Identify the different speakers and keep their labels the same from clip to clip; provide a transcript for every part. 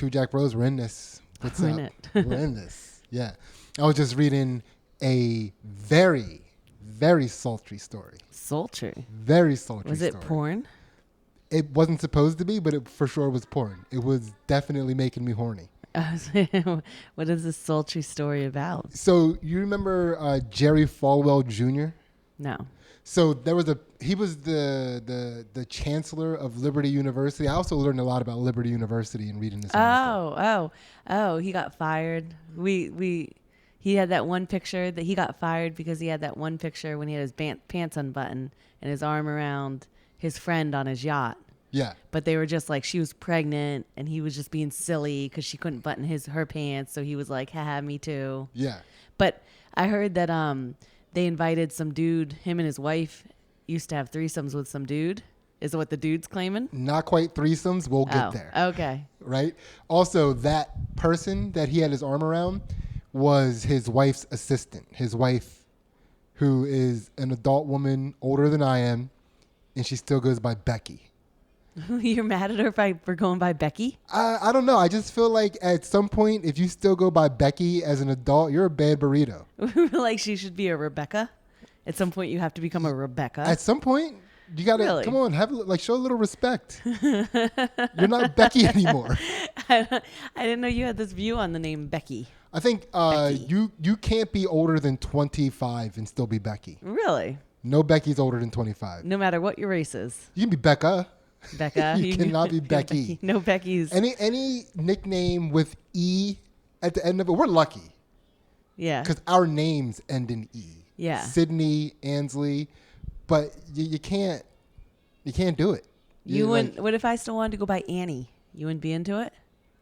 Speaker 1: True Jack Bros. We're in this. What's
Speaker 2: We're
Speaker 1: up?
Speaker 2: in it.
Speaker 1: We're in this. Yeah. I was just reading a very, very sultry story.
Speaker 2: Sultry.
Speaker 1: Very sultry
Speaker 2: Was it
Speaker 1: story.
Speaker 2: porn?
Speaker 1: It wasn't supposed to be, but it for sure was porn. It was definitely making me horny.
Speaker 2: What is this sultry story about?
Speaker 1: So you remember Jerry Falwell Jr.?
Speaker 2: No.
Speaker 1: So he was the chancellor of Liberty University. I also learned a lot about Liberty University in reading this article.
Speaker 2: Oh, he got fired. He had that one picture that he got fired because he had that one picture when he had his pants unbuttoned and his arm around his friend on his yacht.
Speaker 1: Yeah.
Speaker 2: But they were just like, she was pregnant and he was just being silly because she couldn't button her pants. So he was like, haha, me too.
Speaker 1: Yeah.
Speaker 2: But I heard that they invited some dude, him and his wife used to have threesomes with some dude. Is what the dude's claiming?
Speaker 1: Not quite threesomes. We'll get there.
Speaker 2: Okay.
Speaker 1: Right? Also, that person that he had his arm around was his wife's assistant. His wife, who is an adult woman older than I am, and she still goes by Becki.
Speaker 2: You're mad at her for going by Becki?
Speaker 1: I don't know. I just feel like at some point, if you still go by Becki as an adult, you're a bad burrito.
Speaker 2: Like she should be a Rebecca? At some point, you have to become a Rebecca?
Speaker 1: At some point, you got to,
Speaker 2: Really?
Speaker 1: come on, show a little respect. You're not Becki anymore.
Speaker 2: I didn't know you had this view on the name Becki.
Speaker 1: I think
Speaker 2: Becki.
Speaker 1: you can't be older than 25 and still be Becki.
Speaker 2: Really?
Speaker 1: No Becky's older than 25.
Speaker 2: No matter what your race is.
Speaker 1: You can be Becca.
Speaker 2: Becca.
Speaker 1: You cannot be Becki.
Speaker 2: No Becky's.
Speaker 1: Any nickname with E at the end of it, we're lucky.
Speaker 2: Yeah.
Speaker 1: Because our names end in E.
Speaker 2: Yeah.
Speaker 1: Sydney, Ansley, but you can't do it.
Speaker 2: You wouldn't. What if I still wanted to go by Annie? You wouldn't be into it?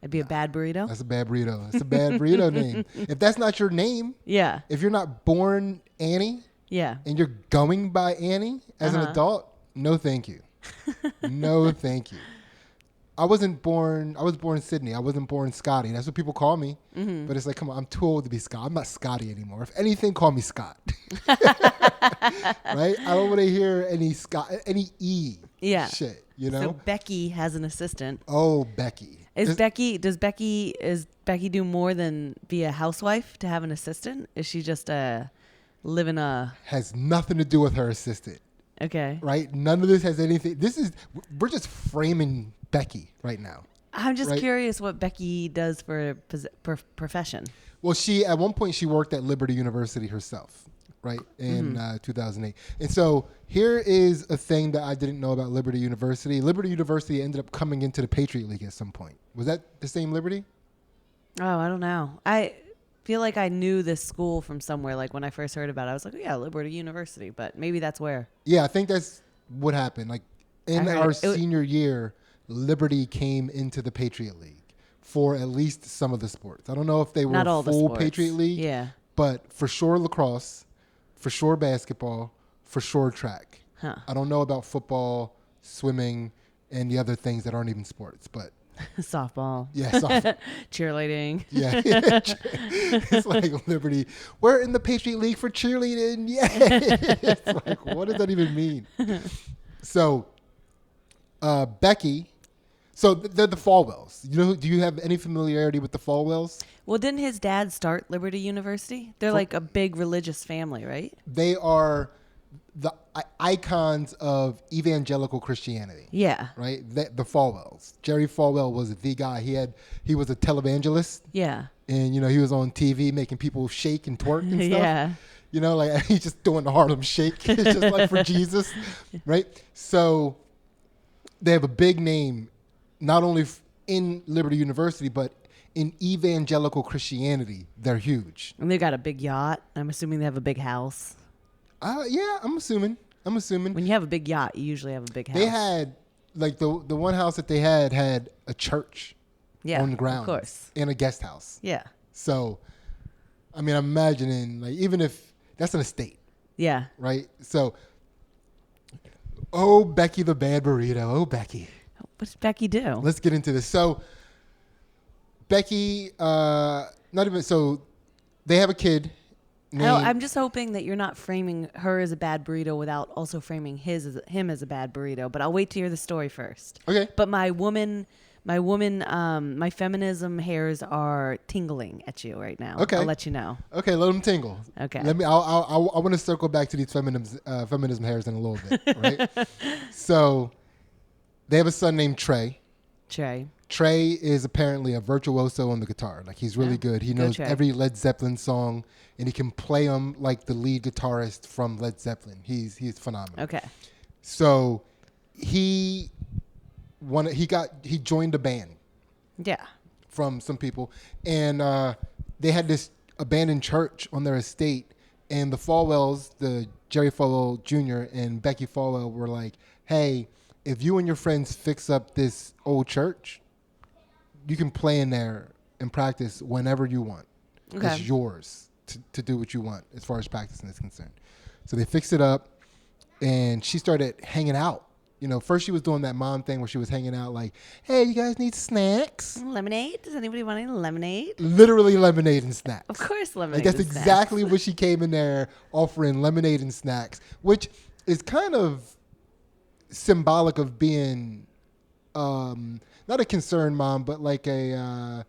Speaker 2: It'd be a bad burrito.
Speaker 1: That's a bad burrito. That's a bad burrito name. If that's not your name,
Speaker 2: Yeah.
Speaker 1: if you're not born Annie,
Speaker 2: Yeah.
Speaker 1: and you're going by Annie as an adult, no thank you. No thank you. I was born Sydney. I wasn't born Scotty. That's what people call me. Mm-hmm. But it's like, come on, I'm too old to be Scott. I'm not Scotty anymore. If anything, call me Scott. Right? I don't want to hear any E shit, you know?
Speaker 2: So Becki has an assistant.
Speaker 1: Oh, Becki.
Speaker 2: Does Becki do more than be a housewife to have an assistant? Is she just living a...
Speaker 1: Has nothing to do with her assistant.
Speaker 2: Okay.
Speaker 1: Right? None of this has anything. We're just framing Becki right now.
Speaker 2: I'm just curious what Becki does for a profession.
Speaker 1: Well, at one point she worked at Liberty University herself, right, in 2008. And so here is a thing that I didn't know about Liberty University. Liberty University ended up coming into the Patriot League at some point. Was that the same Liberty?
Speaker 2: Oh, I don't know. I feel like I knew this school from somewhere. Like when I first heard about it, I was like, oh, yeah, Liberty University. But maybe that's where.
Speaker 1: Yeah, I think that's what happened. Like in our senior year, Liberty came into the Patriot League for at least some of the sports. I don't know if they were full Patriot League.
Speaker 2: Yeah.
Speaker 1: But for sure lacrosse, for sure basketball, for sure track.
Speaker 2: Huh.
Speaker 1: I don't know about football, swimming, and the other things that aren't even sports, but
Speaker 2: softball.
Speaker 1: Yeah, softball.
Speaker 2: Cheerleading.
Speaker 1: Yeah. It's like Liberty. We're in the Patriot League for cheerleading. Yeah. It's like, what does that even mean? So, Becki. So they're the Fallwells. Do you have any familiarity with the Fallwells?
Speaker 2: Well, didn't his dad start Liberty University? They're like a big religious family, right?
Speaker 1: They are the icons of evangelical Christianity.
Speaker 2: Yeah.
Speaker 1: Right? The Fallwells. Jerry Falwell was the guy. He was a televangelist.
Speaker 2: Yeah.
Speaker 1: And, he was on TV making people shake and twerk and stuff.
Speaker 2: Yeah.
Speaker 1: Like he's just doing the Harlem Shake. It's just like for Jesus. Right? So they have a big name, not only in Liberty University, but in evangelical Christianity. They're huge.
Speaker 2: And they got a big yacht. I'm assuming they have a big house.
Speaker 1: Yeah, I'm assuming.
Speaker 2: When you have a big yacht, you usually have a big house.
Speaker 1: They had, like, the one house that they had a church on the ground.
Speaker 2: Of course.
Speaker 1: And a guest house.
Speaker 2: Yeah.
Speaker 1: So, I mean, I'm imagining, like, even if that's an estate.
Speaker 2: Yeah.
Speaker 1: Right? So, oh, Becki the bad burrito. Oh, Becki.
Speaker 2: What does Becki do?
Speaker 1: Let's get into this. So, Becki, they have a kid.
Speaker 2: I'm just hoping that you're not framing her as a bad burrito without also framing him as a bad burrito. But I'll wait to hear the story first.
Speaker 1: Okay.
Speaker 2: But my woman My woman, my feminism hairs are tingling at you right now.
Speaker 1: Okay.
Speaker 2: I'll let you know.
Speaker 1: Okay, let them tingle.
Speaker 2: Okay.
Speaker 1: I want to circle back to these feminism hairs in a little bit, right? So they have a son named Trey. Trey is apparently a virtuoso on the guitar. Like, he's really good. He knows every Led Zeppelin song, and he can play them like the lead guitarist from Led Zeppelin. He's phenomenal.
Speaker 2: Okay.
Speaker 1: So he joined a band.
Speaker 2: Yeah.
Speaker 1: From some people, and they had this abandoned church on their estate, and the Fallwells, the Jerry Falwell Jr. and Becki Fallwell, were like, "Hey, if you and your friends fix up this old church, you can play in there and practice whenever you want. Okay. It's yours to do what you want as far as practicing is concerned." So they fixed it up, and she started hanging out. You know, first she was doing that mom thing where she was hanging out like, "Hey, you guys need snacks?
Speaker 2: Lemonade? Does anybody want any lemonade?"
Speaker 1: Literally lemonade and snacks.
Speaker 2: Of course, lemonade.
Speaker 1: Like, that's exactly what she came in there offering, lemonade and snacks, which is kind of symbolic of being not a concerned mom, but like a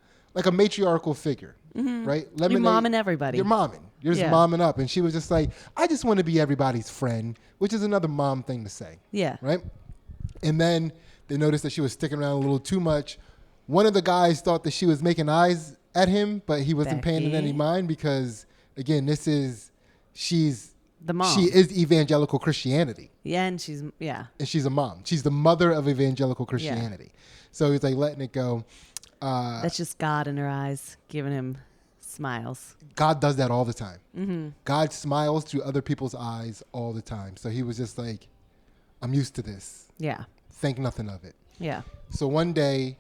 Speaker 1: matriarchal figure, right? Lemonade,
Speaker 2: you're momming everybody.
Speaker 1: You're momming. You're just momming up. And she was just like, "I just want to be everybody's friend," which is another mom thing to say.
Speaker 2: Yeah.
Speaker 1: Right? And then they noticed that she was sticking around a little too much. One of the guys thought that she was making eyes at him, but he wasn't paying it any mind because, again, she's
Speaker 2: the mom.
Speaker 1: She is evangelical Christianity.
Speaker 2: Yeah, and she's
Speaker 1: a mom. She's the mother of evangelical Christianity. Yeah. So he's like letting it go.
Speaker 2: That's just God in her eyes, giving him smiles.
Speaker 1: God does that all the time. Mm-hmm. God smiles through other people's eyes all the time. So he was just like, "I'm used to this.
Speaker 2: Yeah.
Speaker 1: Think nothing of it."
Speaker 2: Yeah.
Speaker 1: So one day,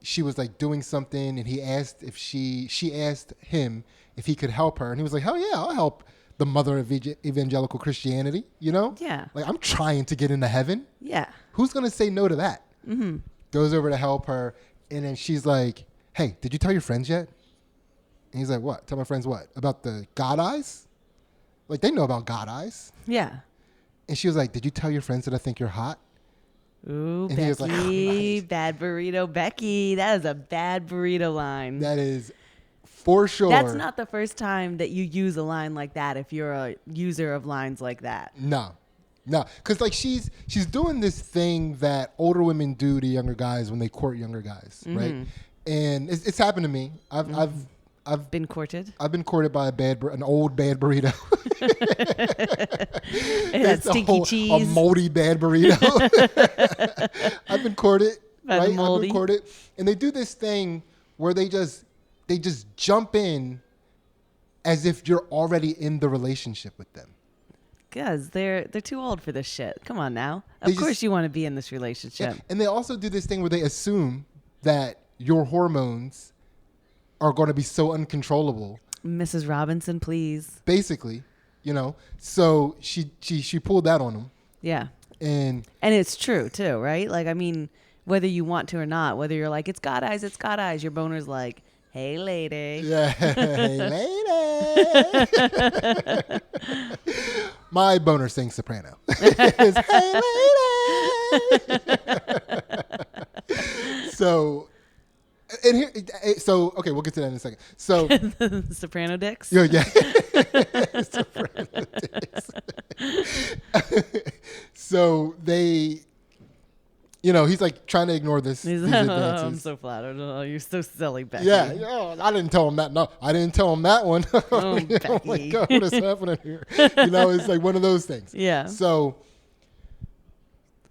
Speaker 1: she was like doing something, and he asked if she asked him if he could help her, and he was like, "Hell yeah, I'll help the mother of evangelical Christianity." You know?
Speaker 2: Yeah.
Speaker 1: Like, I'm trying to get into heaven.
Speaker 2: Yeah.
Speaker 1: Who's gonna say no to that?
Speaker 2: Mm-hmm.
Speaker 1: Goes over to help her, and then she's like, "Hey, did you tell your friends yet?" And he's like, "What? Tell my friends what? About the God eyes? Like, they know about God eyes."
Speaker 2: Yeah.
Speaker 1: And she was like, "Did you tell your friends that I think you're hot?"
Speaker 2: Ooh,
Speaker 1: and
Speaker 2: Becki,
Speaker 1: he was like, "Oh, nice.
Speaker 2: Bad burrito, Becki." That is a bad burrito line.
Speaker 1: That is for sure.
Speaker 2: That's not the first time that you use a line like that if you're a user of lines like that.
Speaker 1: No. Because like she's doing this thing that older women do to younger guys when they court younger guys, right? And it's happened to me. I've
Speaker 2: been courted.
Speaker 1: I've been courted by an old bad burrito.
Speaker 2: That's cheese.
Speaker 1: A moldy bad burrito. I've been courted, right? I've been courted, and they do this thing where they just jump in as if you're already in the relationship with them.
Speaker 2: Because they're too old for this shit. Come on now. Of course you want to be in this relationship.
Speaker 1: Yeah. And they also do this thing where they assume that your hormones are going to be so uncontrollable.
Speaker 2: Mrs. Robinson, please.
Speaker 1: Basically, So she pulled that on them.
Speaker 2: Yeah.
Speaker 1: And
Speaker 2: it's true too, right? Like, I mean, whether you want to or not, whether you're like, it's God eyes, your boner's like, "Hey, lady."
Speaker 1: Yeah. Hey, lady. My boner sings soprano. It's, "Hey, lady." So okay, we'll get to that in a second. So
Speaker 2: soprano dicks.
Speaker 1: Yeah. Soprano dicks. So they, he's like trying to ignore these advances.
Speaker 2: I'm so flattered. Oh, you're so silly, Becki.
Speaker 1: Yeah. I didn't tell him that. No, I didn't tell him that one.
Speaker 2: Oh,
Speaker 1: oh my God, what is happening here? It's like one of those things.
Speaker 2: Yeah.
Speaker 1: So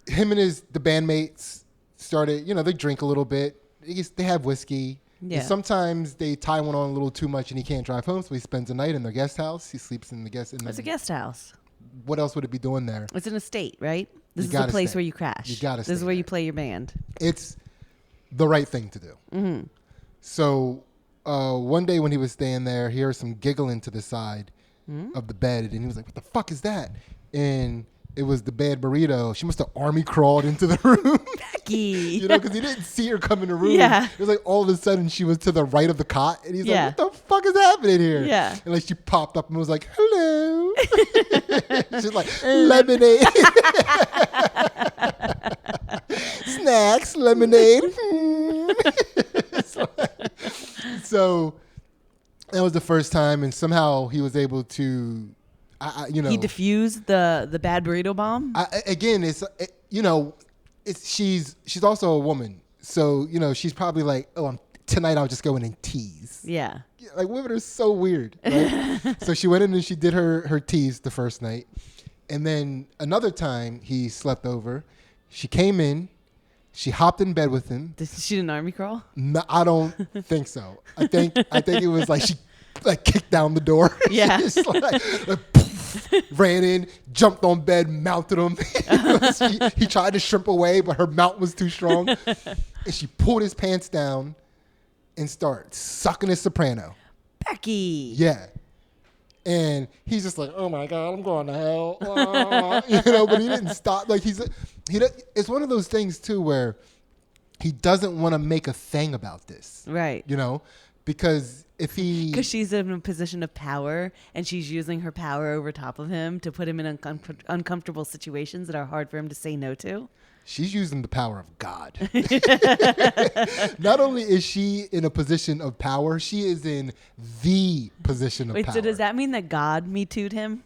Speaker 1: him and the bandmates started, they drink a little bit. They have whiskey. Yeah. And sometimes they tie one on a little too much and he can't drive home, so he spends the night in their guest house. He sleeps in the guest.
Speaker 2: It's a guest house.
Speaker 1: What else would it be doing there?
Speaker 2: It's an estate, right? This is the place where you crash.
Speaker 1: You gotta stay.
Speaker 2: This is where you play your band.
Speaker 1: It's the right thing to do. Mm-hmm. So one day when he was staying there, he heard some giggling to the side of the bed, and he was like, "What the fuck is that?" And it was the bad burrito. She must have army crawled into the room.
Speaker 2: Becki.
Speaker 1: Because he didn't see her come in the room.
Speaker 2: Yeah.
Speaker 1: It was like all of a sudden she was to the right of the cot. And he's like, "What the fuck is happening here?"
Speaker 2: Yeah.
Speaker 1: And like she popped up and was like, "Hello." She's like, "Lemonade." snacks, lemonade. So that was the first time, and somehow he was able to,
Speaker 2: He diffused the bad burrito bomb.
Speaker 1: She's also a woman, so she's probably like, tonight I'll just go in and tease.
Speaker 2: Yeah.
Speaker 1: Like, women are so weird, right? So she went in and she did her tease the first night. And then another time he slept over. She came in. She hopped in bed with him.
Speaker 2: Did she do an army crawl?
Speaker 1: No, I don't think so. I think it was like she kicked down the door.
Speaker 2: Yeah.
Speaker 1: Poof, ran in, jumped on bed, mounted him. He tried to shrimp away, but her mount was too strong. And she pulled his pants down and started sucking his soprano.
Speaker 2: Becki.
Speaker 1: Yeah. And he's just like, oh my God, I'm going to hell. But he didn't stop. Like, it's one of those things too where he doesn't want to make a thing about this.
Speaker 2: Right.
Speaker 1: Because
Speaker 2: because she's in a position of power and she's using her power over top of him to put him in uncomfortable situations that are hard for him to say no to.
Speaker 1: She's using the power of God. Not only is she in a position of power, she is in the position of power.
Speaker 2: So does that mean that God Me Too'd him?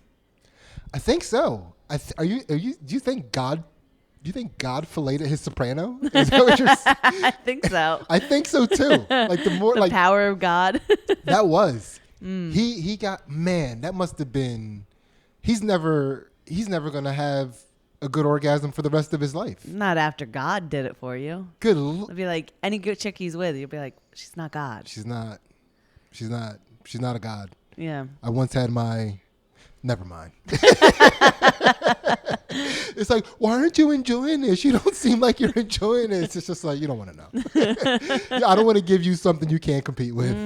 Speaker 1: I think so. Do you think God filleted his soprano? Is that what you're saying?
Speaker 2: I think so.
Speaker 1: I think so too. Like the
Speaker 2: power of God.
Speaker 1: That was. He got, man, that must have been, he's never gonna have a good orgasm for the rest of his life.
Speaker 2: Not after God did it for you.
Speaker 1: Good.
Speaker 2: It'd be like any good chick he's with, you'll be like, she's not God.
Speaker 1: She's not a God.
Speaker 2: Yeah.
Speaker 1: I once had never mind. It's like, why aren't you enjoying this? You don't seem like you're enjoying this. It's just like, you don't want to know. I don't want to give you something you can't compete with,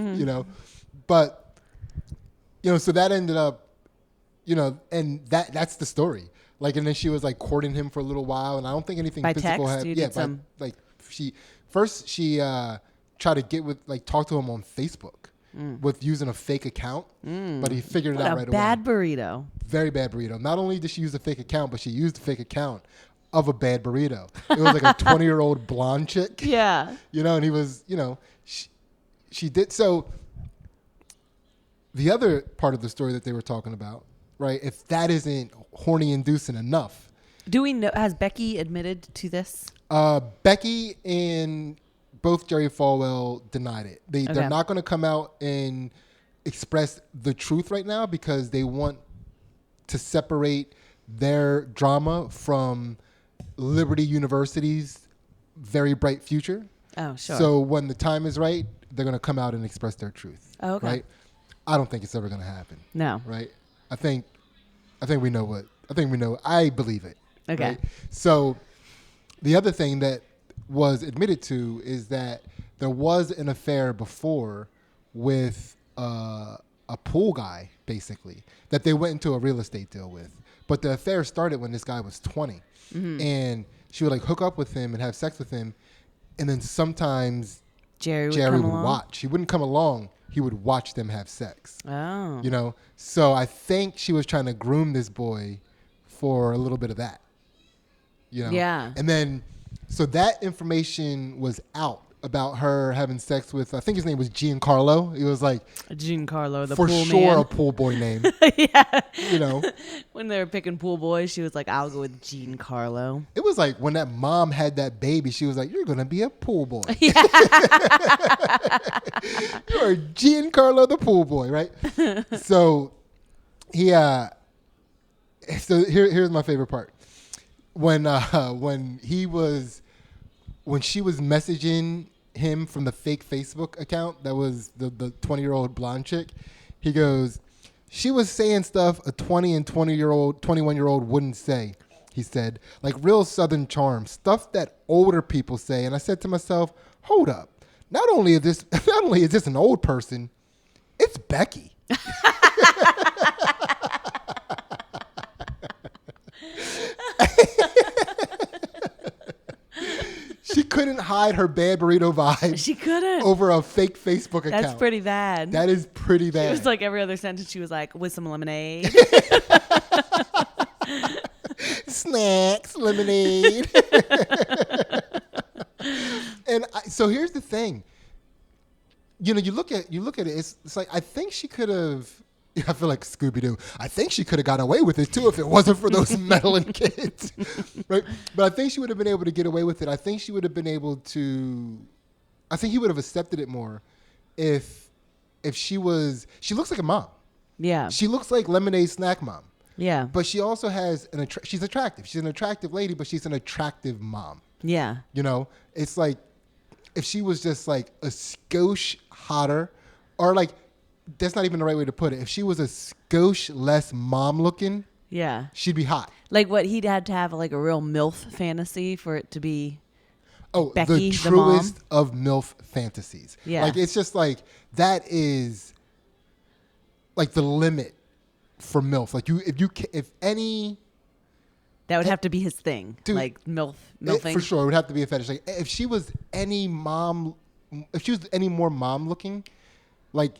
Speaker 1: But, so that ended up, and that's the story. Like, and then she was like courting him for a little while, and I don't think anything
Speaker 2: by
Speaker 1: physical
Speaker 2: text,
Speaker 1: happened. She tried to talk to him on Facebook with using a fake account, but he figured it out right away.
Speaker 2: Bad burrito. Very
Speaker 1: bad burrito. Not only did she use a fake account, but she used a fake account of a bad burrito. It was like a 20-year-old blonde chick.
Speaker 2: Yeah.
Speaker 1: And he was, she did. So the other part of the story that they were talking about, right? If that isn't horny inducing enough.
Speaker 2: Do we know, has Becki admitted to this?
Speaker 1: Becki and both Treys Mom denied it. They're not going to come out and express the truth right now because they want to separate their drama from Liberty University's very bright future.
Speaker 2: Oh, sure.
Speaker 1: So when the time is right, they're going to come out and express their truth.
Speaker 2: Oh, okay.
Speaker 1: Right? I don't think it's ever going to happen.
Speaker 2: No.
Speaker 1: Right? I think we know I believe it.
Speaker 2: Okay.
Speaker 1: Right? So the other thing that was admitted to is that there was an affair before with a pool guy, basically, that they went into a real estate deal with. But the affair started when this guy was 20. Mm-hmm. And she would hook up with him and have sex with him. And then sometimes Jerry would watch. He wouldn't come along. He would watch them have sex.
Speaker 2: Oh.
Speaker 1: So I think she was trying to groom this boy for a little bit of that.
Speaker 2: Yeah.
Speaker 1: And then, so that information was out about her having sex with, I think his name was Giancarlo. He was like
Speaker 2: Giancarlo, the
Speaker 1: for
Speaker 2: pool
Speaker 1: sure
Speaker 2: man.
Speaker 1: A pool boy name.
Speaker 2: Yeah. When they were picking pool boys, she was like, I'll go with Giancarlo.
Speaker 1: It was like when that mom had that baby, she was like, you're going to be a pool boy.
Speaker 2: Yeah.
Speaker 1: You're Giancarlo the pool boy, right? So here's my favorite part. When she was messaging him from the fake Facebook account that was the 20-year-old blonde chick, he goes, she was saying stuff a 20 and 21-year-old wouldn't say, he said, like real Southern charm, stuff that older people say. And I said to myself, hold up, not only is this an old person, it's Becki. She couldn't hide her bad burrito vibe.
Speaker 2: She couldn't.
Speaker 1: Over a fake Facebook account.
Speaker 2: That's pretty bad.
Speaker 1: That is pretty bad.
Speaker 2: It was like every other sentence she was like, with some lemonade.
Speaker 1: Snacks, lemonade. So here's the thing. You know, you look at it. It's like I think she could have. I feel like Scooby Doo. I think she could have got away with it too if it wasn't for those meddling kids, right? But I think she would have been able to get away with it. I think she would have been able to. I think he would have accepted it more if she was. She looks like a mom.
Speaker 2: Yeah.
Speaker 1: She looks like Lemonade Snack Mom.
Speaker 2: Yeah.
Speaker 1: But she also has she's attractive. She's an attractive lady, but she's an attractive mom.
Speaker 2: Yeah.
Speaker 1: You know, it's like if she was just like a skosh hotter, or like that's not even the right way to put it. If she was a skosh less mom looking,
Speaker 2: yeah,
Speaker 1: she'd be hot.
Speaker 2: Like what he'd had to have like a real MILF fantasy for it to be.
Speaker 1: Oh,
Speaker 2: Becky,
Speaker 1: the truest of MILF fantasies.
Speaker 2: Yeah.
Speaker 1: Like it's just like that is like the limit for MILF. Like if any.
Speaker 2: That would have to be his thing,
Speaker 1: dude,
Speaker 2: like MILFing.
Speaker 1: For sure, it would have to be a fetish. Like if she was any more mom looking, like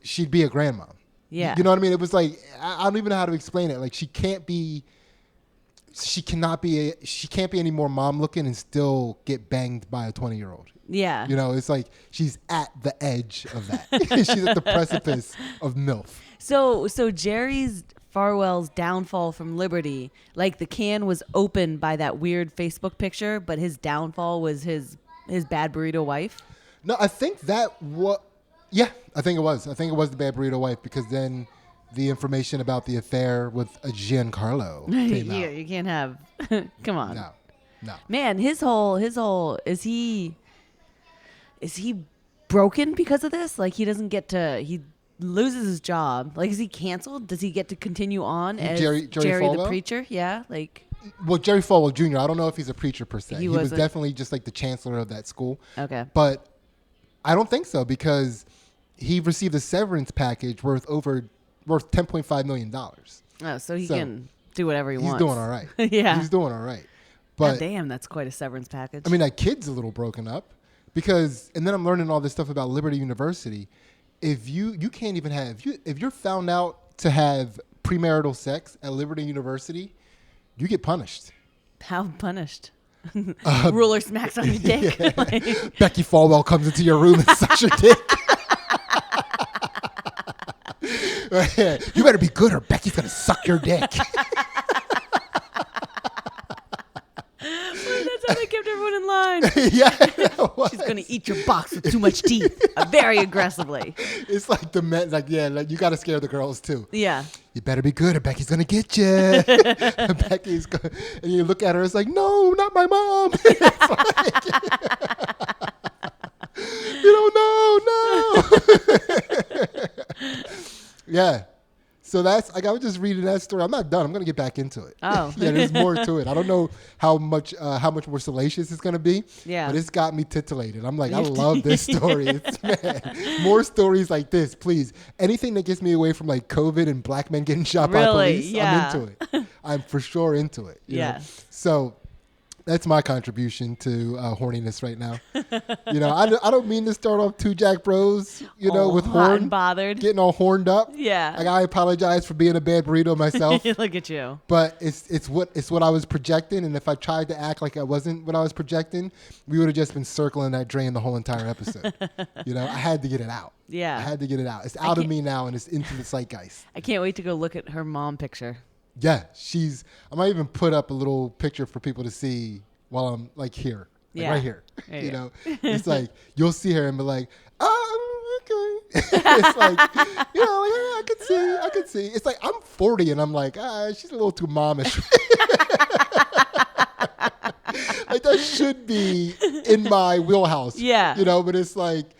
Speaker 1: she'd be a grandmom.
Speaker 2: Yeah,
Speaker 1: you know what I mean. It was like I don't even know how to explain it. Like she can't be any more mom looking and still get banged by a 20-year-old.
Speaker 2: Yeah,
Speaker 1: you know, it's like she's at the edge of that. She's at the precipice of MILF. So
Speaker 2: Jerry's Fallwell's downfall from Liberty, like the can was opened by that weird Facebook picture, but his downfall was his bad burrito wife.
Speaker 1: No, I think I think it was. I think it was the bad burrito wife, because then the information about the affair with Giancarlo came out.
Speaker 2: You can't have. Come on.
Speaker 1: No.
Speaker 2: Man, his whole is he broken because of this? Like he loses his job. Like, is he canceled? Does he get to continue on as Jerry the preacher? Yeah, like.
Speaker 1: Well, Jerry Falwell Jr. I don't know if he's a preacher per se. He was
Speaker 2: wasn't.
Speaker 1: definitely just like the chancellor of that school.
Speaker 2: Okay.
Speaker 1: But I don't think so, because he received a severance package worth $10.5 million.
Speaker 2: Oh, so he can do whatever he wants.
Speaker 1: He's doing all right.
Speaker 2: Yeah.
Speaker 1: He's doing all right. But
Speaker 2: God damn, that's quite a severance package.
Speaker 1: I mean, that kid's a little broken up, because, and then I'm learning all this stuff about Liberty University. If you can't even have, if you're found out to have premarital sex at Liberty University, you get punished.
Speaker 2: How punished? Ruler smacks on your dick.
Speaker 1: Yeah. Becki Fallwell comes into your room and sucks your dick. You better be good or Becky's going to suck your dick.
Speaker 2: That's how they kept everyone in line.
Speaker 1: Yeah.
Speaker 2: She's going to eat your box with too much teeth, very aggressively.
Speaker 1: It's like the men, like you got to scare the girls too.
Speaker 2: Yeah.
Speaker 1: You better be good or Becky's going to get you. And you look at her, it's like, no, not my mom. Like, you don't know, no. Yeah. So that's, like, I was just reading that story. I'm not done. I'm going to get back into it.
Speaker 2: Oh.
Speaker 1: Yeah, there's more to it. I don't know how much more salacious it's going to be.
Speaker 2: Yeah.
Speaker 1: But it's got me titillated. I'm like, I love this story. Man, more stories like this, please. Anything that gets me away from like COVID and black men getting shot by police,
Speaker 2: yeah.
Speaker 1: I'm into it. I'm for sure into it. You know? So that's my contribution to horniness right now. You know, I don't mean to start off two Jack Bros, with
Speaker 2: hot and bothered,
Speaker 1: getting all horned up.
Speaker 2: Yeah.
Speaker 1: Like, I apologize for being a bad burrito myself.
Speaker 2: Look at you.
Speaker 1: But it's what I was projecting, and if I tried to act like I wasn't what I was projecting, we would have just been circling that drain the whole entire episode. I had to get it out.
Speaker 2: Yeah.
Speaker 1: I had to get it out. It's out of me now, and it's into the zeitgeist.
Speaker 2: I can't wait to go look at her mom picture.
Speaker 1: Yeah, I might even put up a little picture for people to see while I'm like here, right here. It's like you'll see her and be like, "Oh, okay." It's like, I could see. It's like I'm 40 and I'm like, she's a little too momish. Like that should be in my wheelhouse.
Speaker 2: Yeah.
Speaker 1: But it's like.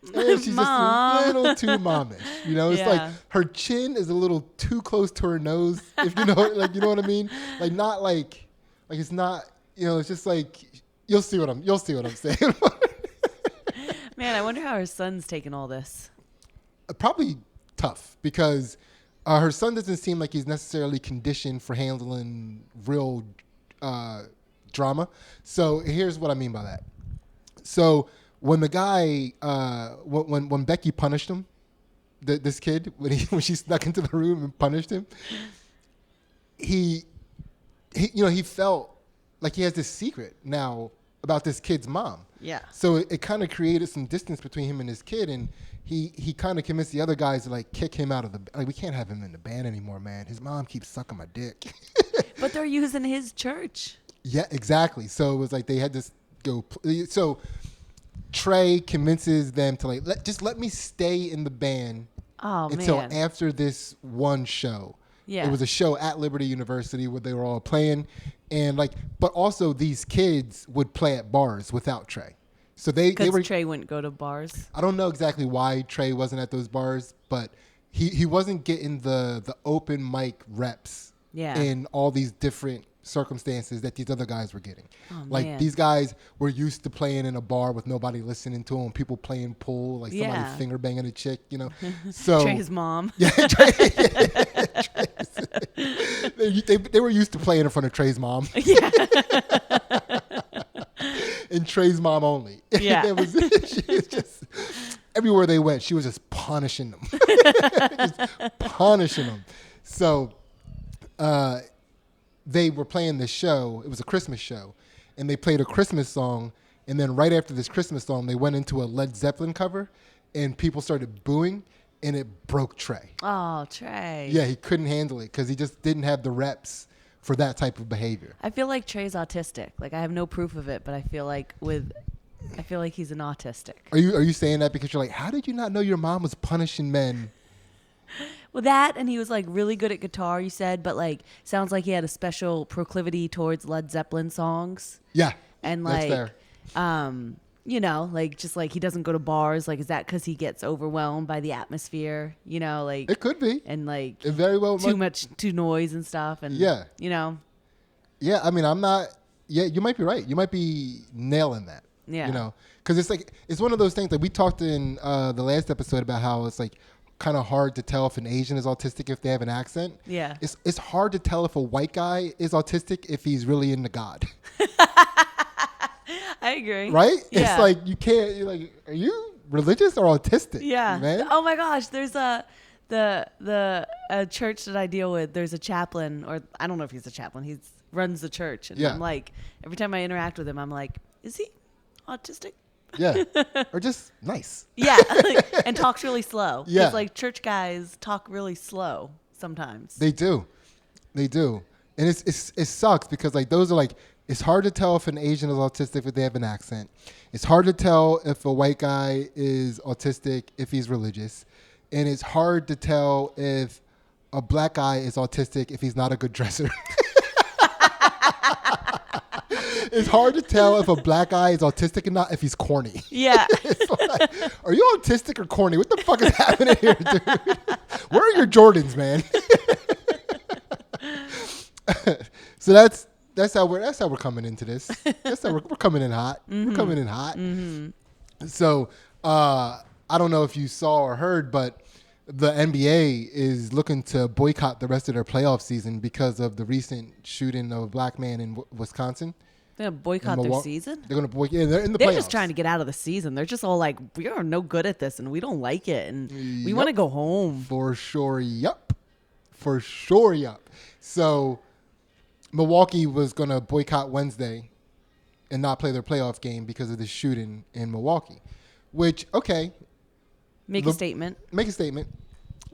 Speaker 1: She's just a little too momish, It's like her chin is a little too close to her nose, if you know what I mean. Like not like it's not, it's just like you'll see what I'm saying.
Speaker 2: Man, I wonder how her son's taking all this.
Speaker 1: Probably tough, because her son doesn't seem like he's necessarily conditioned for handling real drama. So here's what I mean by that. So. When the guy, when Becki punished him, this kid, when she snuck into the room and punished him, he felt like he has this secret now about this kid's mom.
Speaker 2: Yeah.
Speaker 1: So it kind of created some distance between him and his kid, and he kind of convinced the other guys to like kick him out of the like we can't have him in the band anymore, man. His mom keeps sucking my dick.
Speaker 2: But they're using his church.
Speaker 1: Yeah, exactly. So it was like they had to go. So Trey convinces them to like just let me stay in the band until after this one show.
Speaker 2: Yeah.
Speaker 1: It was a show at Liberty University where they were all playing, and like, but also these kids would play at bars without Trey. So they were.
Speaker 2: Trey wouldn't go to bars.
Speaker 1: I don't know exactly why Trey wasn't at those bars, but he wasn't getting the open mic reps in all these different circumstances that these other guys were getting.
Speaker 2: Oh,
Speaker 1: like
Speaker 2: man.
Speaker 1: these guys were used to playing in a bar with nobody listening to them, people playing pool, like somebody finger banging a chick, you know. So
Speaker 2: Treys Mom.
Speaker 1: Yeah, they were used to playing in front of Treys Mom.
Speaker 2: Yeah.
Speaker 1: And Treys Mom only.
Speaker 2: Yeah.
Speaker 1: She was just everywhere they went, she was just punishing them. So they were playing this show. It was a Christmas show. And they played a Christmas song. And then right after this Christmas song, they went into a Led Zeppelin cover. And people started booing. And it broke Trey.
Speaker 2: Oh, Trey.
Speaker 1: Yeah, he couldn't handle it because he just didn't have the reps for that type of behavior.
Speaker 2: I feel like Trey's autistic. Like, I have no proof of it, but I feel like he's an autistic.
Speaker 1: Are you saying that because you're like, how did you not know your mom was punishing men?
Speaker 2: Well, that, and he was like really good at guitar, you said, but like sounds like he had a special proclivity towards Led Zeppelin songs.
Speaker 1: Yeah,
Speaker 2: and
Speaker 1: that's
Speaker 2: like,
Speaker 1: fair.
Speaker 2: you know, like just like he doesn't go to bars. Like, is that because he gets overwhelmed by the atmosphere? You know, like
Speaker 1: it could be,
Speaker 2: and like
Speaker 1: it very well
Speaker 2: too noise and stuff, and you know.
Speaker 1: Yeah, I mean, I'm not. Yeah, you might be right. You might be nailing that.
Speaker 2: Yeah,
Speaker 1: you know, because it's like it's one of those things that we talked in the last episode about how it's like kind of hard to tell if an Asian is autistic if they have an accent.
Speaker 2: Yeah,
Speaker 1: it's hard to tell if a white guy is autistic if he's really into God.
Speaker 2: I agree.
Speaker 1: Right?
Speaker 2: Yeah.
Speaker 1: It's like you can't. You're like, are you religious or autistic?
Speaker 2: Yeah.
Speaker 1: Man?
Speaker 2: Oh my gosh, there's the church that I deal with. There's a chaplain, or I don't know if he's a chaplain. He runs the church, and I'm like, every time I interact with him, I'm like, is he autistic?
Speaker 1: Yeah. Or just nice.
Speaker 2: Yeah. And talks really slow.
Speaker 1: Yeah.
Speaker 2: It's like church guys talk really slow sometimes.
Speaker 1: They do. And it sucks because like those are like, it's hard to tell if an Asian is autistic if they have an accent. It's hard to tell if a white guy is autistic if he's religious. And it's hard to tell if a black guy is autistic if he's not a good dresser. It's hard to tell if a black guy is autistic or not if he's corny.
Speaker 2: Yeah.
Speaker 1: It's like, are you autistic or corny? What the fuck is happening here, dude? Where are your Jordans, man? So that's how we're coming into this. That's how we're coming in hot. Mm-hmm. We're coming in hot. Mm-hmm. So I don't know if you saw or heard, but the NBA is looking to boycott the rest of their playoff season because of the recent shooting of a black man in Wisconsin.
Speaker 2: They're going to boycott their season?
Speaker 1: They're going to boycott. Yeah, they're in the playoffs.
Speaker 2: They're just trying to get out of the season. They're just all like, we are no good at this, and we don't like it, and we want to go home.
Speaker 1: For sure, yup. So Milwaukee was going to boycott Wednesday and not play their playoff game because of the shooting in Milwaukee, which, okay.
Speaker 2: Make a statement.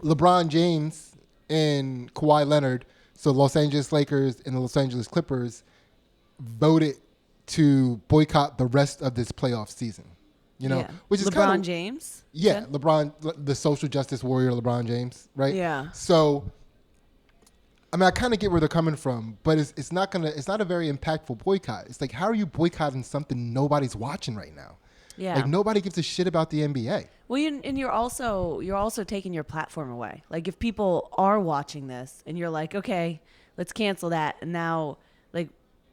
Speaker 1: LeBron James and Kawhi Leonard, so Los Angeles Lakers and the Los Angeles Clippers, voted to boycott the rest of this playoff season. You know, which is
Speaker 2: LeBron James.
Speaker 1: Yeah, LeBron, the social justice warrior, LeBron James, right?
Speaker 2: Yeah.
Speaker 1: So, I mean, I kind of get where they're coming from, but it's not a very impactful boycott. It's like, how are you boycotting something nobody's watching right now?
Speaker 2: Yeah.
Speaker 1: Like nobody gives a shit about the NBA.
Speaker 2: Well, you're also taking your platform away. Like if people are watching this and you're like, okay, let's cancel that, and now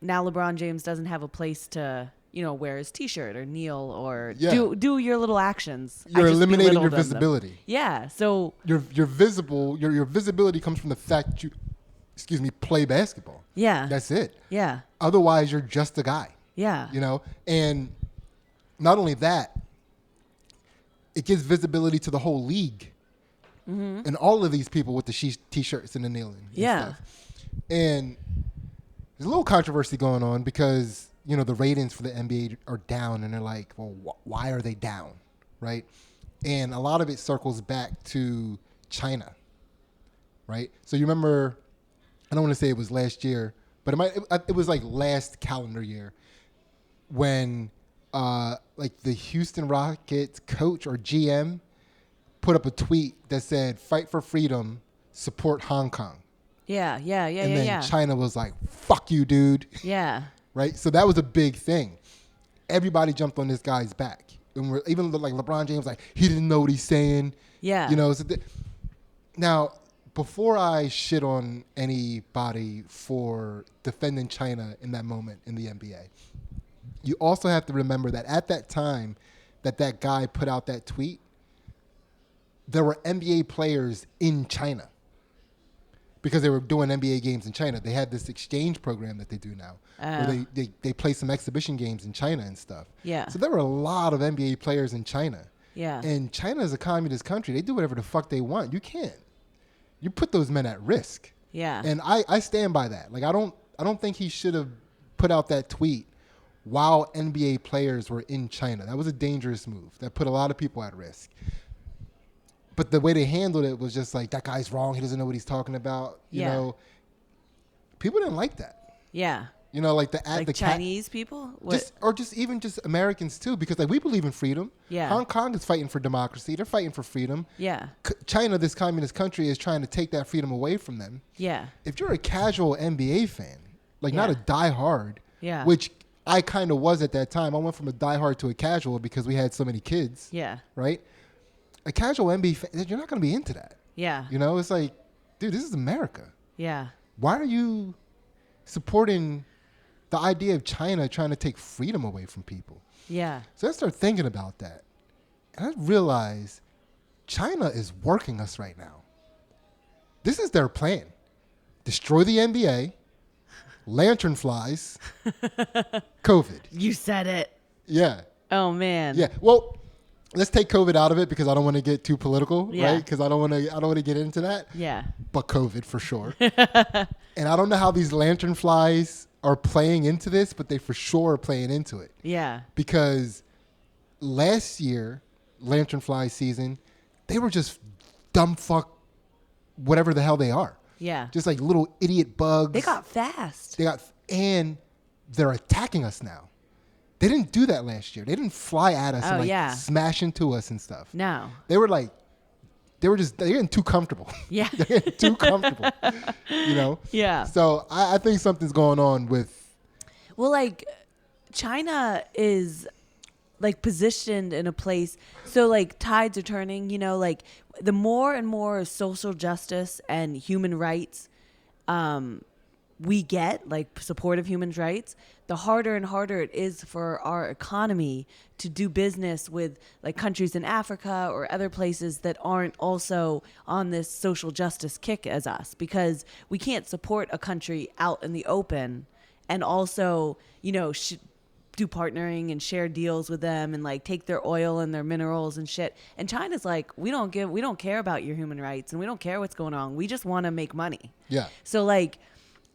Speaker 2: LeBron James doesn't have a place to, you know, wear his T-shirt or kneel or do your little actions.
Speaker 1: You're eliminating your visibility.
Speaker 2: Them. Yeah. So
Speaker 1: you're visible. Your visibility comes from the fact that you, play basketball.
Speaker 2: Yeah.
Speaker 1: That's it.
Speaker 2: Yeah.
Speaker 1: Otherwise, you're just a guy.
Speaker 2: Yeah.
Speaker 1: You know, and not only that, it gives visibility to the whole league and all of these people with the T-shirts and the kneeling. And stuff. And there's a little controversy going on because the ratings for the NBA are down, and they're like, well, why are they down, right? And a lot of it circles back to China, right? So you remember, I don't want to say it was last year, but it was like last calendar year when like the Houston Rockets coach or GM put up a tweet that said, "Fight for freedom, support Hong Kong."
Speaker 2: Yeah.
Speaker 1: And then China was like, "Fuck you, dude."
Speaker 2: Yeah.
Speaker 1: Right? So that was a big thing. Everybody jumped on this guy's back. And even like LeBron James, like, he didn't know what he's saying.
Speaker 2: Yeah.
Speaker 1: Now, before I shit on anybody for defending China in that moment in the NBA, you also have to remember that at that time that guy put out that tweet, there were NBA players in China because they were doing NBA games in China. They had this exchange program that they do now where they play some exhibition games in China and stuff.
Speaker 2: Yeah.
Speaker 1: So there were a lot of NBA players in China.
Speaker 2: Yeah.
Speaker 1: And China is a communist country. They do whatever the fuck they want. You can't. You put those men at risk.
Speaker 2: Yeah.
Speaker 1: And I stand by that. Like, I don't think he should have put out that tweet while NBA players were in China. That was a dangerous move. That put a lot of people at risk. But the way they handled it was just like, that guy's wrong. He doesn't know what he's talking about. You know, people didn't like that.
Speaker 2: Yeah.
Speaker 1: You know, like the
Speaker 2: Chinese people?
Speaker 1: Just Americans too, because like we believe in freedom.
Speaker 2: Yeah.
Speaker 1: Hong Kong is fighting for democracy. They're fighting for freedom.
Speaker 2: Yeah.
Speaker 1: China, this communist country, is trying to take that freedom away from them.
Speaker 2: Yeah.
Speaker 1: If you're a casual NBA fan, like not a diehard, which I kind of was at that time. I went from a diehard to a casual because we had so many kids.
Speaker 2: Yeah.
Speaker 1: Right? A casual NBA fan, you're not going to be into that.
Speaker 2: Yeah.
Speaker 1: You know, it's like, dude, this is America.
Speaker 2: Yeah.
Speaker 1: Why are you supporting the idea of China trying to take freedom away from people?
Speaker 2: Yeah.
Speaker 1: So I started thinking about that. And I realized China is working us right now. This is their plan. Destroy the NBA, lantern flies, COVID.
Speaker 2: You said it.
Speaker 1: Yeah.
Speaker 2: Oh, man.
Speaker 1: Yeah. Well, let's take COVID out of it because I don't want to get too political, right? Because I don't want to get into that.
Speaker 2: Yeah.
Speaker 1: But COVID for sure. And I don't know how these lantern flies are playing into this, but they for sure are playing into it.
Speaker 2: Yeah.
Speaker 1: Because last year, lantern fly season, they were just dumb fuck whatever the hell they are.
Speaker 2: Yeah.
Speaker 1: Just like little idiot bugs.
Speaker 2: They got fast.
Speaker 1: And they're attacking us now. They didn't do that last year. They didn't fly at us and smash into us and stuff.
Speaker 2: No.
Speaker 1: They're getting too comfortable.
Speaker 2: Yeah.
Speaker 1: They're getting too comfortable. You know?
Speaker 2: Yeah.
Speaker 1: So I think something's going on with.
Speaker 2: Well, like, China is like positioned in a place. So like tides are turning, you know, like the more and more social justice and human rights we get, like support of human rights, the harder and harder it is for our economy to do business with like countries in Africa or other places that aren't also on this social justice kick as us, because we can't support a country out in the open and also, you know, do partnering and share deals with them and like take their oil and their minerals and shit. And China's like, we don't care about your human rights and we don't care what's going on. We just want to make money.
Speaker 1: Yeah.
Speaker 2: So like,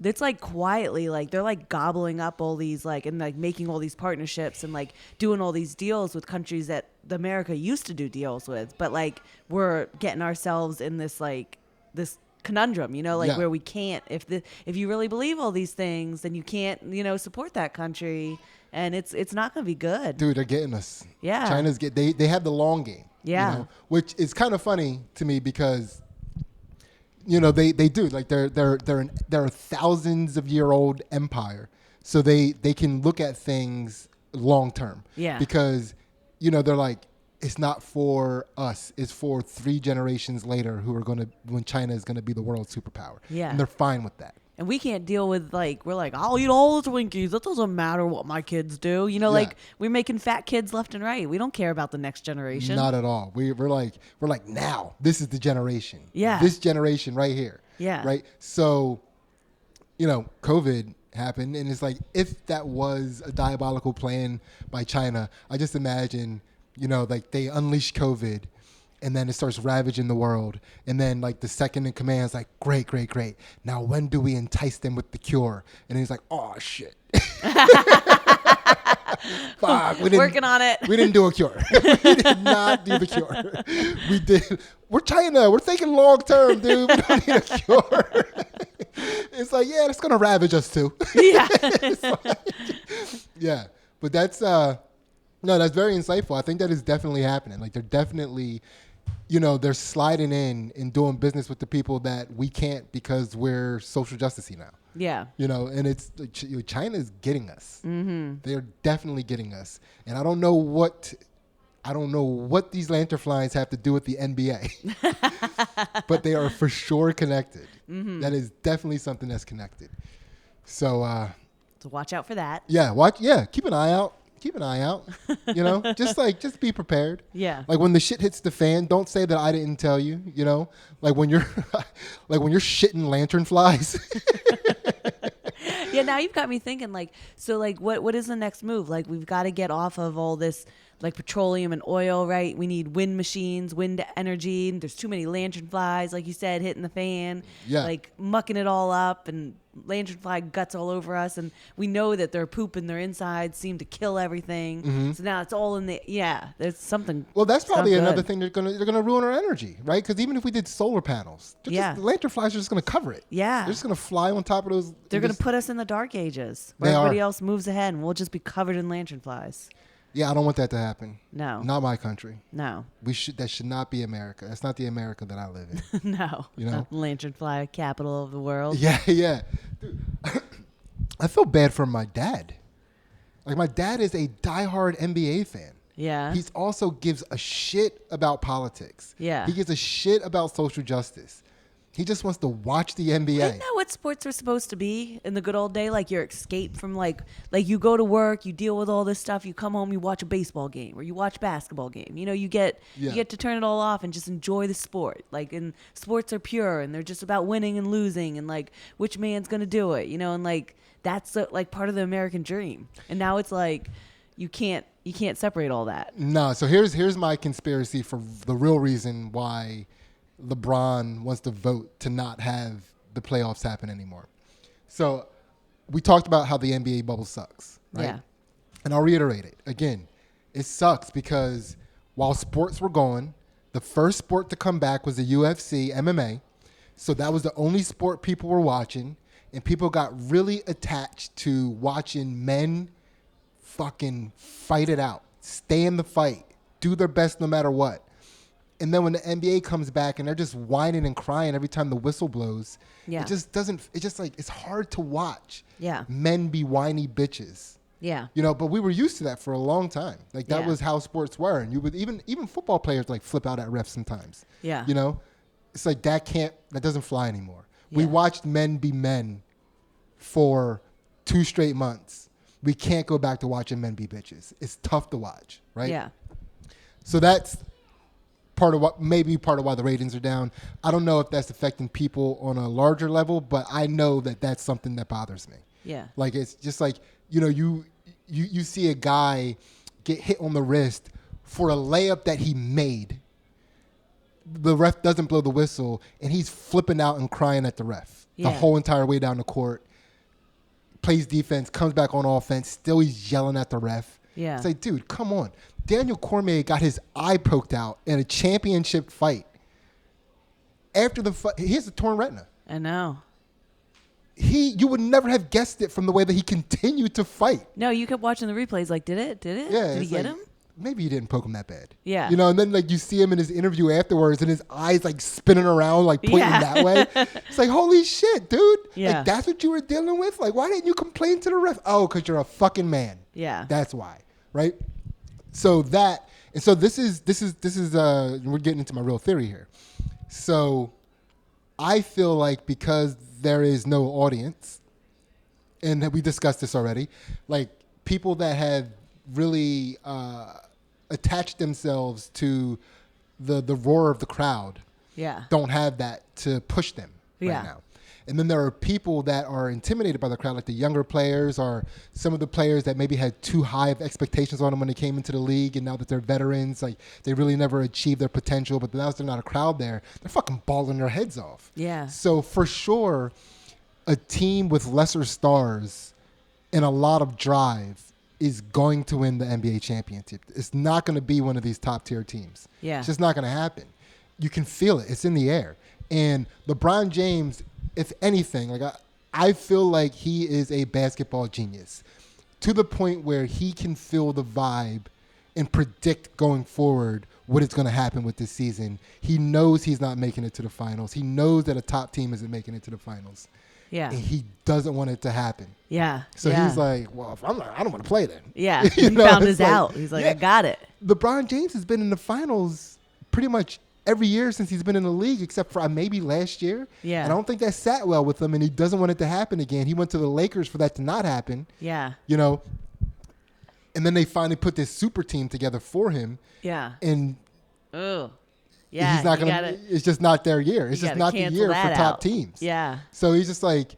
Speaker 2: it's like quietly, like they're like gobbling up all these like and like making all these partnerships and like doing all these deals with countries that America used to do deals with, but like we're getting ourselves in this like this conundrum, you know, like where we can't, if you really believe all these things, then you can't, you know, support that country, and it's not gonna be good.
Speaker 1: Dude, they're getting us.
Speaker 2: Yeah.
Speaker 1: China's they have the long game.
Speaker 2: Yeah.
Speaker 1: You know, which is kind of funny to me because, you know, they do, like they're a thousands of year old empire, so they can look at things long term.
Speaker 2: Yeah.
Speaker 1: Because, you know, they're like, it's not for us, it's for 3 generations later when China is gonna be the world superpower.
Speaker 2: Yeah.
Speaker 1: And they're fine with that.
Speaker 2: And we can't deal with like, we're like, I'll eat all the Twinkies. That doesn't matter what my kids do. You know, like we're making fat kids left and right. We don't care about the next generation.
Speaker 1: Not at all. We're like now this is the generation.
Speaker 2: Yeah.
Speaker 1: This generation right here.
Speaker 2: Yeah.
Speaker 1: Right. So, you know, COVID happened, and it's like, if that was a diabolical plan by China, I just imagine, you know, like they unleash COVID, and then it starts ravaging the world. And then like the second in command is like, great. Now when do we entice them with the cure? And he's like, oh shit. Fuck,
Speaker 2: Working on it.
Speaker 1: We didn't do a cure. We did not do the cure. We did. We're China. We're thinking long term, dude. We don't need a cure. It's like, yeah, it's gonna ravage us too.
Speaker 2: Yeah.
Speaker 1: Yeah, but that's no, that's very insightful. I think that is definitely happening. Like they're definitely, they're sliding in and doing business with the people that we can't because we're social justicey now.
Speaker 2: Yeah.
Speaker 1: And it's China is getting us.
Speaker 2: Mm-hmm.
Speaker 1: They're definitely getting us, and I don't know what these lanternflies have to do with the NBA, but they are for sure connected. Mm-hmm. That is definitely something that's connected. So
Speaker 2: watch out for that.
Speaker 1: Yeah, keep an eye out. Keep an eye out. Just be prepared.
Speaker 2: Yeah.
Speaker 1: Like when the shit hits the fan, don't say that I didn't tell you. Like when you're shitting lanternflies.
Speaker 2: Yeah, now you've got me thinking, what is the next move? Like, we've got to get off of all this, petroleum and oil, right? We need wind machines, wind energy. There's too many lanternflies, like you said, hitting the fan.
Speaker 1: Yeah.
Speaker 2: Mucking it all up, and lanternfly guts all over us. And we know that their poop and their insides seem to kill everything. Mm-hmm. So now it's all in there's something.
Speaker 1: Well, that's probably another thing they're gonna ruin our energy, right? Because even if we did solar panels, the lanternflies are just gonna cover it.
Speaker 2: Yeah.
Speaker 1: They're just gonna fly on top of those.
Speaker 2: They're gonna put us in the dark ages where everybody else moves ahead, and we'll just be covered in lanternflies.
Speaker 1: Yeah, I don't want that to happen.
Speaker 2: No.
Speaker 1: Not my country.
Speaker 2: No.
Speaker 1: That should not be America. That's not the America that I live in.
Speaker 2: No. Lanternfly capital of the world.
Speaker 1: Yeah. Dude, I feel bad for my dad. Like, my dad is a diehard NBA fan.
Speaker 2: Yeah.
Speaker 1: He also gives a shit about politics.
Speaker 2: Yeah.
Speaker 1: He gives a shit about social justice. He just wants to watch the NBA.
Speaker 2: Isn't that what sports are supposed to be in the good old day? Like your escape from like you go to work, you deal with all this stuff, you come home, you watch a baseball game or you watch a basketball game. You get to turn it all off and just enjoy the sport. And sports are pure and they're just about winning and losing and which man's gonna do it. And that's part of the American dream. And now it's you can't separate all that.
Speaker 1: No. So here's my conspiracy for the real reason why LeBron wants to vote to not have the playoffs happen anymore. So we talked about how the NBA bubble sucks, right?
Speaker 2: Yeah.
Speaker 1: And I'll reiterate it. Again, it sucks because while sports were going, the first sport to come back was the UFC, MMA. So that was the only sport people were watching. And people got really attached to watching men fucking fight it out, stay in the fight, do their best no matter what. And then when the NBA comes back and they're just whining and crying every time the whistle blows, it just doesn't, it's hard to watch men be whiny bitches.
Speaker 2: Yeah.
Speaker 1: But we were used to that for a long time. That was how sports were. And you would even football players flip out at refs sometimes.
Speaker 2: Yeah.
Speaker 1: It's that doesn't fly anymore. Yeah. We watched men be men for 2 straight months. We can't go back to watching men be bitches. It's tough to watch, right?
Speaker 2: Yeah.
Speaker 1: So that's part of why the ratings are down. I don't know if that's affecting people on a larger level, but I know that that's something that bothers me.
Speaker 2: Yeah.
Speaker 1: It's just you see a guy get hit on the wrist for a layup that he made. The ref doesn't blow the whistle, and he's flipping out and crying at the ref the whole entire way down the court. Plays defense, comes back on offense, still he's yelling at the ref.
Speaker 2: Yeah.
Speaker 1: It's dude, come on. Daniel Cormier got his eye poked out in a championship fight. After the fight, he has a torn retina.
Speaker 2: I know.
Speaker 1: You would never have guessed it from the way that he continued to fight.
Speaker 2: No, you kept watching the replays. Did it?
Speaker 1: Yeah.
Speaker 2: Did he get him?
Speaker 1: Maybe he didn't poke him that bad.
Speaker 2: Yeah.
Speaker 1: And then you see him in his interview afterwards and his eyes spinning around, pointing that way. It's holy shit, dude.
Speaker 2: Yeah.
Speaker 1: That's what you were dealing with? Why didn't you complain to the ref? Oh, because you're a fucking man.
Speaker 2: Yeah.
Speaker 1: That's why. Right? So this is we're getting into my real theory here. So I feel because there is no audience, and we discussed this already, people that have really attached themselves to the roar of the crowd don't have that to push them right now. And then there are people that are intimidated by the crowd, like the younger players or some of the players that maybe had too high of expectations on them when they came into the league, and now that they're veterans, they really never achieved their potential, but now that there's not a crowd there, they're fucking balling their heads off.
Speaker 2: Yeah.
Speaker 1: So for sure, a team with lesser stars and a lot of drive is going to win the NBA championship. It's not going to be one of these top tier teams.
Speaker 2: Yeah.
Speaker 1: It's just not going to happen. You can feel it. It's in the air. And LeBron James, if anything, like I feel like he is a basketball genius to the point where he can feel the vibe and predict going forward what is going to happen with this season. He knows he's not making it to the finals. He knows that a top team isn't making it to the finals.
Speaker 2: Yeah.
Speaker 1: And he doesn't want it to happen.
Speaker 2: Yeah.
Speaker 1: So he's like, well, if I'm not, I don't want to play then.
Speaker 2: Yeah. He found his out. He's like, I got it.
Speaker 1: LeBron James has been in the finals pretty much every year since he's been in the league, except for maybe last year.
Speaker 2: Yeah.
Speaker 1: And I don't think that sat well with him, and he doesn't want it to happen again. He went to the Lakers for that to not happen.
Speaker 2: Yeah.
Speaker 1: You know? And then they finally put this super team together for him.
Speaker 2: Yeah.
Speaker 1: And
Speaker 2: oh, yeah.
Speaker 1: he's not gonna. It's just not their year. It's just not the year for top teams.
Speaker 2: Yeah.
Speaker 1: So he's just like,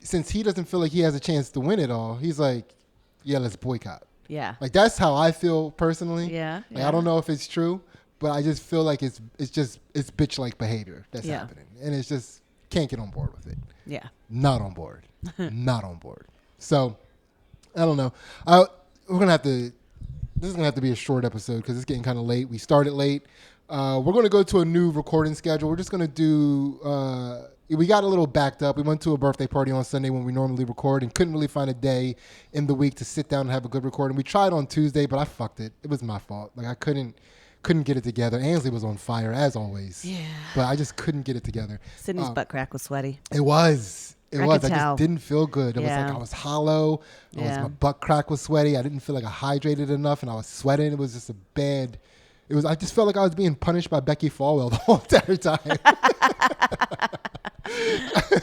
Speaker 1: since he doesn't feel like he has a chance to win it all, he's like, yeah, let's boycott.
Speaker 2: Yeah.
Speaker 1: Like that's how I feel personally.
Speaker 2: Yeah.
Speaker 1: Like I don't know if it's true, but I just feel like it's bitch like behavior that's happening, and it's just can't get on board with it.
Speaker 2: Yeah.
Speaker 1: Not on board. Not on board. So I don't know. We're gonna have to. This is gonna have to be a short episode because it's getting kind of late. We started late. We're gonna go to a new recording schedule. We're just gonna do. We got a little backed up. We went to a birthday party on Sunday when we normally record and couldn't really find a day in the week to sit down and have a good recording. We tried on Tuesday, but I fucked it. It was my fault. Like I couldn't get it together. Ansley was on fire as always.
Speaker 2: Yeah.
Speaker 1: But I just couldn't get it together.
Speaker 2: Sydney's butt crack was sweaty.
Speaker 1: It was. It was. I
Speaker 2: tell.
Speaker 1: just didn't feel good. It was
Speaker 2: Yeah.
Speaker 1: like I was hollow. My butt crack was sweaty. I didn't feel like I hydrated enough, and I was sweating. It was just a bad. It was. I just felt like I was being punished by Becki Fallwell the whole entire time.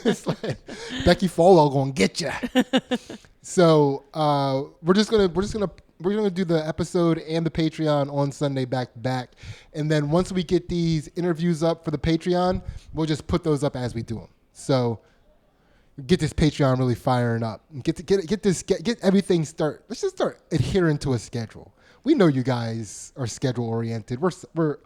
Speaker 1: It's like Becki Fallwell gonna get you. So we're gonna do the episode and the Patreon on Sunday back to back, and then once we get these interviews up for the Patreon, we'll just put those up as we do them. So get this Patreon really firing up. Get everything start. Let's just start adhering to a schedule. We know you guys are schedule oriented.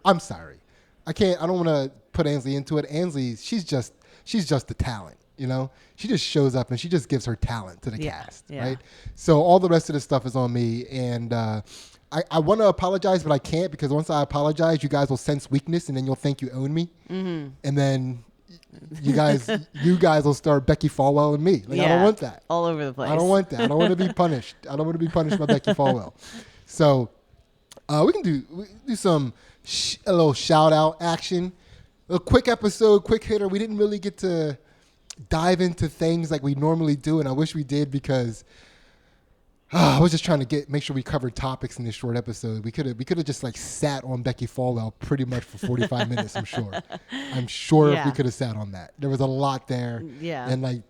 Speaker 1: I'm sorry. I don't want to put Ansley into it. Ansley, she's just the talent, you know? She just shows up and she just gives her talent to the cast, right? So all the rest of the stuff is on me. And I want to apologize, but I can't because once I apologize, you guys will sense weakness and then you'll think you own me. Mm-hmm. And then you guys will start Becki Fallwell and me. Like, I don't want that.
Speaker 2: All over the place.
Speaker 1: I don't want that. I don't want to be punished. I don't want to be punished by Becki Fallwell. So we can do a little shout out action. A quick episode, quick hitter. We didn't really get to dive into things like we normally do, and I wish we did because I was just trying to make sure we covered topics in this short episode. We could have just like sat on Becki Fallwell pretty much for 45 minutes. I'm sure if we could have sat on that. There was a lot there.
Speaker 2: Yeah.
Speaker 1: And like,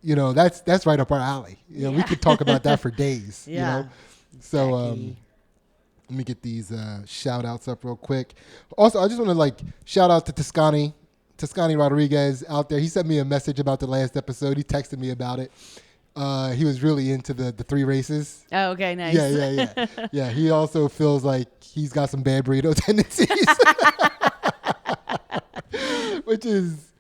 Speaker 1: you know, that's right up our alley. You know, we could talk about that for days.
Speaker 2: Yeah.
Speaker 1: You know, so let me get these shout outs up real quick. Also, I just want to shout out to Toscani Rodriguez out there. He sent me a message about the last episode. He texted me about it. He was really into the three races.
Speaker 2: Oh, okay, nice.
Speaker 1: Yeah. Yeah, he also feels like he's got some bad burrito tendencies. Which is,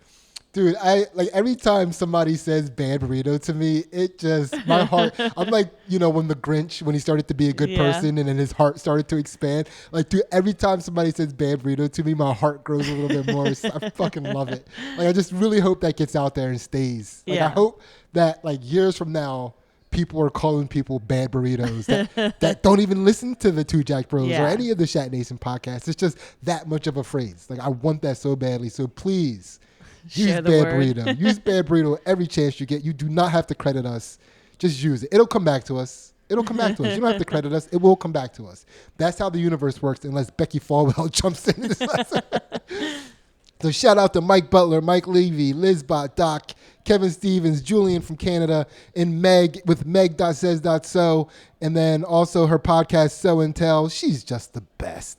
Speaker 1: dude, I like every time somebody says bad burrito to me, it just, my heart, I'm like, you know, when the Grinch, when he started to be a good person and then his heart started to expand. Like, dude, every time somebody says bad burrito to me, my heart grows a little bit more. I fucking love it. Like, I just really hope that gets out there and stays. Like, I hope that, like, years from now, people are calling people bad burritos that don't even listen to the Two Jack Bros or any of the Shat Nation podcasts. It's just that much of a phrase. Like, I want that so badly. So please, use bad burrito. Use bad burrito every chance you get. You do not have to credit us. Just use it. It'll come back to us. You don't have to credit us. It will come back to us. That's how the universe works unless Becki Fallwell jumps in this lesson. So shout out to Mike Butler, Mike Levy, Lizbot, Doc, Kevin Stevens, Julian from Canada, and Meg with Meg.says.so. And then also her podcast, So and Tell. She's just the best.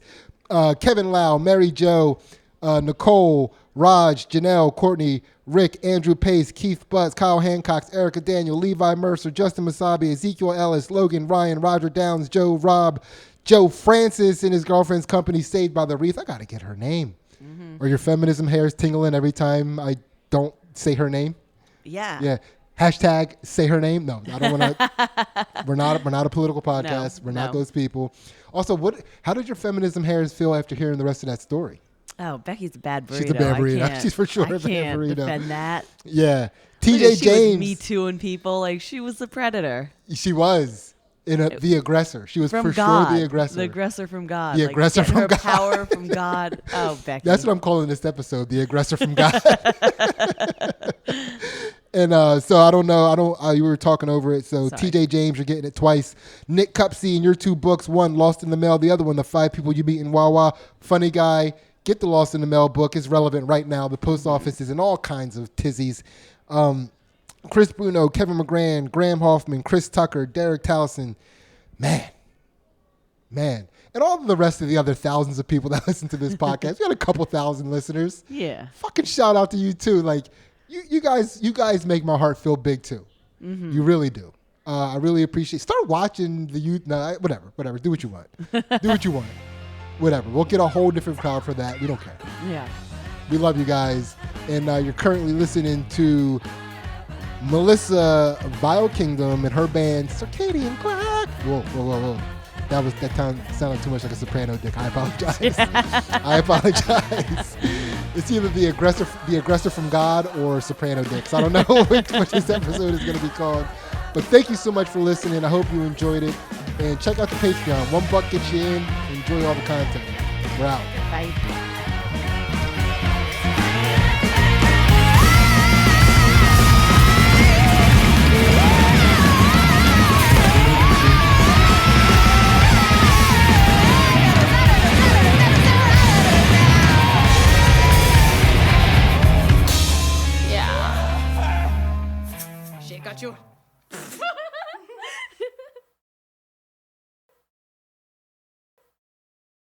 Speaker 1: Kevin Lau, Mary Jo, Nicole, Raj, Janelle, Courtney, Rick, Andrew Pace, Keith Butts, Kyle Hancock, Erica Daniel, Levi Mercer, Justin Masabi, Ezekiel Ellis, Logan, Ryan, Roger Downs, Joe Rob, Joe Francis and his girlfriend's company, Saved by the Wreath. I got to get her name. Mm-hmm. Or your feminism hair is tingling every time I don't say her name.
Speaker 2: Yeah.
Speaker 1: Yeah. Hashtag say her name. No, I don't want to. We're not a political podcast.
Speaker 2: No,
Speaker 1: We're not those people. Also, how did your feminism hairs feel after hearing the rest of that story?
Speaker 2: Oh, Becky's a bad burrito.
Speaker 1: She's a bad burrito. She's for sure a bad burrito.
Speaker 2: I can't defend that.
Speaker 1: Yeah.
Speaker 2: Look,
Speaker 1: TJ
Speaker 2: she
Speaker 1: James.
Speaker 2: was Me Tooing people. Like, she was the predator.
Speaker 1: She was. The aggressor. She was
Speaker 2: From
Speaker 1: for
Speaker 2: God.
Speaker 1: sure the aggressor.
Speaker 2: The aggressor from God.
Speaker 1: The aggressor from
Speaker 2: her
Speaker 1: God.
Speaker 2: Power from God. Oh, Becky.
Speaker 1: That's what I'm calling this episode. The aggressor from God. And so I don't know. You were talking over it. So
Speaker 2: Sorry.
Speaker 1: TJ James, you're getting it twice. Nick Cupsey in your 2 books. One, Lost in the Mail. The other one, The 5 People You Meet in Wawa. Funny guy. Get the Lost in the Mail book. It's relevant right now. The post office is in all kinds of tizzies. Chris Bruno, Kevin McGran, Graham Hoffman, Chris Tucker, Derek Towson. Man. And all of the rest of the other thousands of people that listen to this podcast. We got a couple thousand listeners.
Speaker 2: Yeah.
Speaker 1: Fucking shout out to you too. Like you guys make my heart feel big too. Mm-hmm. You really do. I really appreciate. Start watching the youth. No, whatever. Do what you want. Do what you want. Whatever. We'll get a whole different crowd for that. We don't care.
Speaker 2: Yeah.
Speaker 1: We love you guys. And you're currently listening to Melissa Vile Kingdom and her band Circadian Clock. Whoa. That sounded too much like a soprano dick. I apologize. I apologize. It's either the aggressor from God or soprano dicks. I don't know what this episode is going to be called. But thank you so much for listening. I hope you enjoyed it. And check out the Patreon. $1 gets you in. Enjoy all the content. We're out.
Speaker 2: Bye.